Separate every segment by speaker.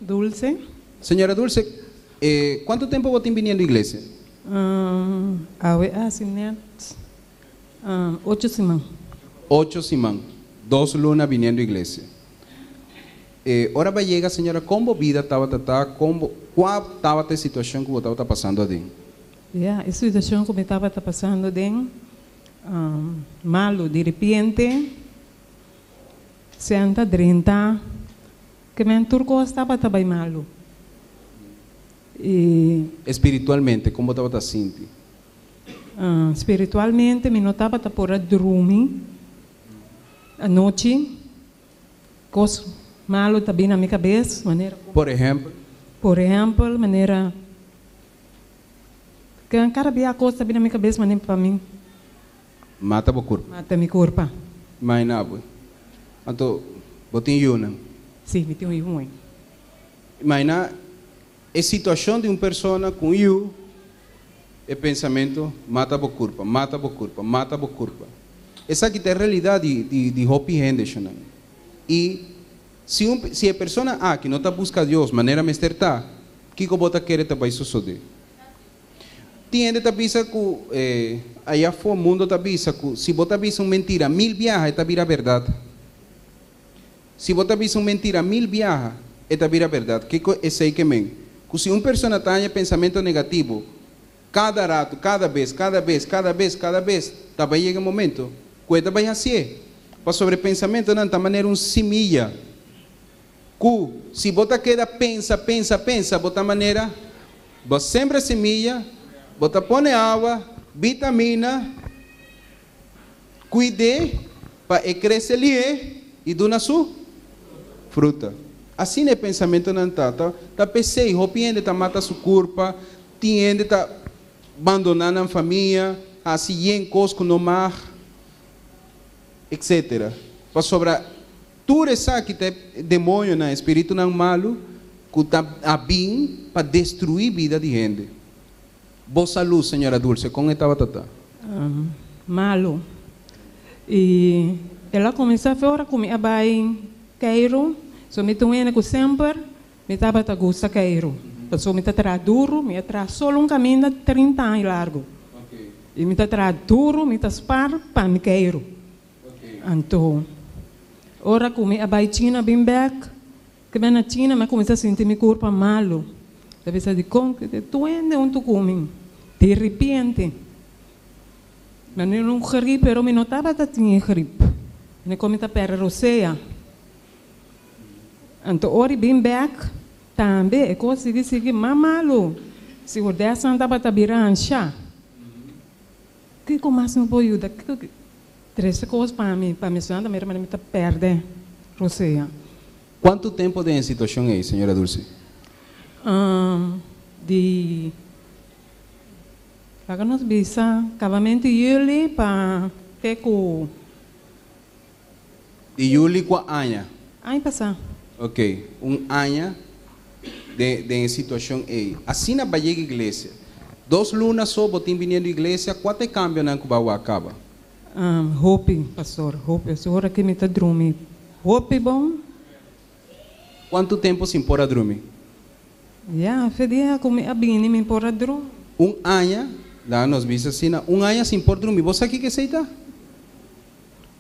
Speaker 1: Dulce.
Speaker 2: Señora Dulce, ¿cuánto tiempo vos estás viniendo a la iglesia?
Speaker 1: Assim, né? 8 semanas.
Speaker 2: 8 semanas, 2 lunas viniendo a la iglesia. Ahora va a llegar, señora, ¿cómo vida estaba tratada? ¿Cuál estaba la situación que vos estaba pasando allí?
Speaker 1: A situação que eu estava passando bem, malo, de repente, senta, 30, que meu turco estava também malo. E
Speaker 2: Espiritualmente, ¿cómo estaba sintiendo?
Speaker 1: espiritualmente, me notava por dormir à noite, coisa malo também na minha cabeça, maneira.
Speaker 2: Por ejemplo,
Speaker 1: maneira que cada dia a coisa também na minha cabeça, maneira para mim.
Speaker 2: mata o corpo.
Speaker 1: Mata meu corpo.
Speaker 2: Mas não, então, botem yuna.
Speaker 1: Sim, me tem um.
Speaker 2: Mas na situação de uma pessoa com eu, o pensamento mata o corpo, mata o corpo, mata o corpo. Essa aqui é a realidade de Hopi Henderson. E se a pessoa que não está buscando Deus, maneira mesterta, que como você quer também suceder. Tiende também que aí fora o mundo também que se você visa uma mentira 1000 viajes, está vira verdade. Se você visa uma mentira 1000 viajes, está vira verdade. Que é isso que men? Que se uma pessoa tem pensamento negativo, cada rato, cada vez, também chega um momento que vai assim. Para sobre pensamento não está maneira semilla. Que se você queda pensa, bota maneira, você sempre semilla. Bota põe água, vitamina, cuide para crescer ali e dona sua fruta. Assim é pensamento não tá pensei, ropiende tá mata sua culpa, tiende tá abandonando a família, assim em cosco no mar, etc. Para sobrar tudo isso que tem demônio na espírito não malo, que tá a bem para destruir a vida de gente. Boa saúde, senhora Dulce, como estava tata?
Speaker 1: Malo. E ela começou a falar comigo em Cairo, so me tunha com sempre, me estava a gostar Cairo. So me estava duro, me estava só um caminho de 30 anos largo.
Speaker 2: Okay.
Speaker 1: E me estava duro, me estava spar para me Cairo.
Speaker 2: Okay.
Speaker 1: Então, ora comigo a China bem back, que vem na China, mas comecei a sentir meu corpo malo. Deve ser de como que tu ende onde tu come, de repente. Mas eu não gripe, pero me notava que tinha gripe. Eu comecei a perder roceia. Então, ora bem back, também, eu consegui seguir mais malo. Se o dessa andava a virar chá. Que mais não pode ajudar? Três coisas para mim sonhar, mas me perde roceia.
Speaker 2: Quanto tempo tem situação aí, senhora Dulce?
Speaker 1: De para nós bisa acabamento julho para ter com
Speaker 2: de julho com a Anya.
Speaker 1: Aí passar.
Speaker 2: Ok, ano de situação aí. Assim na Bahia igreja. 2 lunas só botem vindo à igreja, quanto cambio na Cuba acaba?
Speaker 1: Hope, pastor, hope. A senhora que me está dormindo. Hope bom?
Speaker 2: Quanto tempo se impor a dormir?
Speaker 1: Fedia como a bem me impor a dormir.
Speaker 2: Ano, lá nos visa assim, ano se impor dormir. Você aqui que aceita?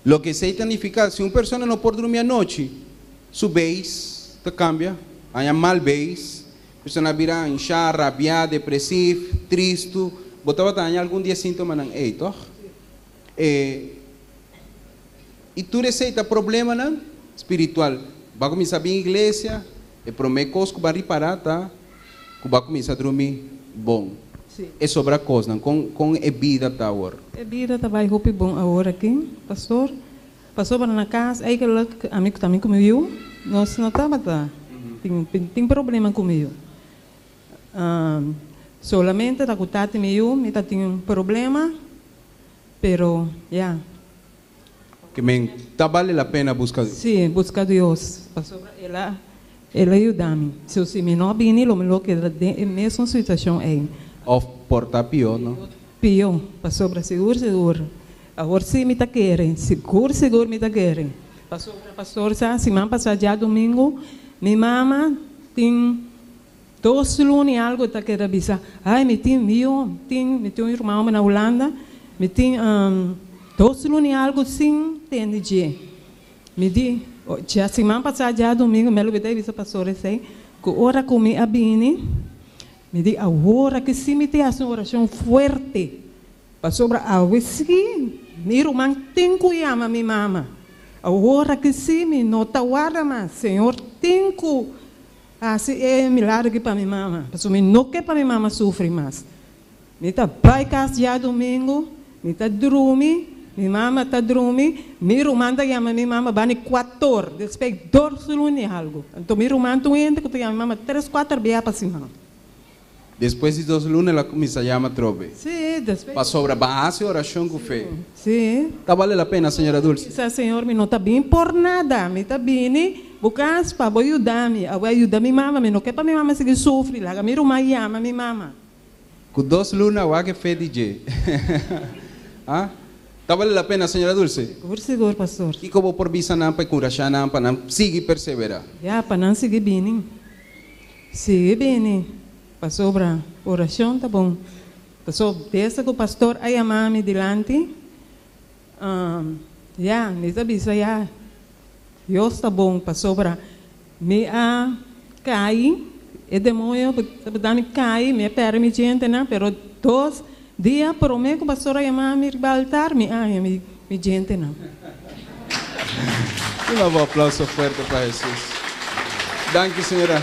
Speaker 2: Lo que aceita significa, se uma pessoa não pode dormir à noite, su base te cambia, há mal base, a pessoa vira inchar, rabiar, depressivo, triste, botava também algum dia sintoma não é, toh? E tu receita problema não espiritual, vai começar a vir à igreja, e promete coisas que vai reparar, tá? Que vai começar a dormir bom.
Speaker 1: Sim.
Speaker 2: É sobre a coisa, não? Com a vida tá agora.
Speaker 1: A vida tá vai hope bom agora aqui, pastor. Passou para na casa, aí que amigo também comigo, nós não estava tá. Tem problema comigo. Solamente tá contato meu, me tá tem problema, pero
Speaker 2: Que men, tá vale a pena buscar.
Speaker 1: Sim, buscar Deus. Passou ela ajuda-me. Se eu me não bem, lo melhor que é mesma situação aí.
Speaker 2: Ou portar pior, não?
Speaker 1: Pior, passou para seguro. Agora sim me tá querendo, seguro me tá querendo. Pastor, semana passada, domingo, minha mama tem 2 lunes algo tá que bisa. Ai, me tem um irmão na Holanda, me tem 2 lunes algo sim, tem de dia. Me di, já semana passada já domingo, me lembro da pastora sei, que ora comi a bini, me di a hora que sim me tem uma oração forte, para sobre a sim, meu irmão tem que amar minha mama. A hora que sim me nota guarda mas Senhor tem que assim é milagre para minha mama, porque me não quer para minha mama sofrer mais. Me tá vai casa já domingo, me tá dormir, minha mama tá dormir, meu irmão tá chama minha mama bani 4 depois 2 lunes algo. Então meu irmão tu entra que minha mama 3, 4 dia para cima.
Speaker 2: Después de 2 lunes la comienza a llamar trove.
Speaker 1: Sí, después.
Speaker 2: Para sobre base oración con fe.
Speaker 1: Sí.
Speaker 2: Tá vale la pena, señora Dulce.
Speaker 1: Esse Senhor me não está bem por nada, me está bem, bukas para ajudar-me, a ajudar minha mama, me não quer para minha mama seguir sofrer, lá, minha irmã ama minha mama.
Speaker 2: Com 2 lunas vai que fe DJ. Ah? Tá vale la pena, señora Dulce.
Speaker 1: Por seguro, pastor.
Speaker 2: E como por visa não para curar não para não seguir perseverar.
Speaker 1: Já, para não seguir bem. Seguir bem. Passou para oração, tá bom. Passou desde que o pastor aí amame delante. Já, nessa bisa já. Deus tá bom, passou para me a cair. E demônio, tá me cair, me permite né? Pero 2 dias por mim que o pastor aí amame baltar me me gente não.
Speaker 2: Um bom aplauso forte para Jesus. Danke, senhora.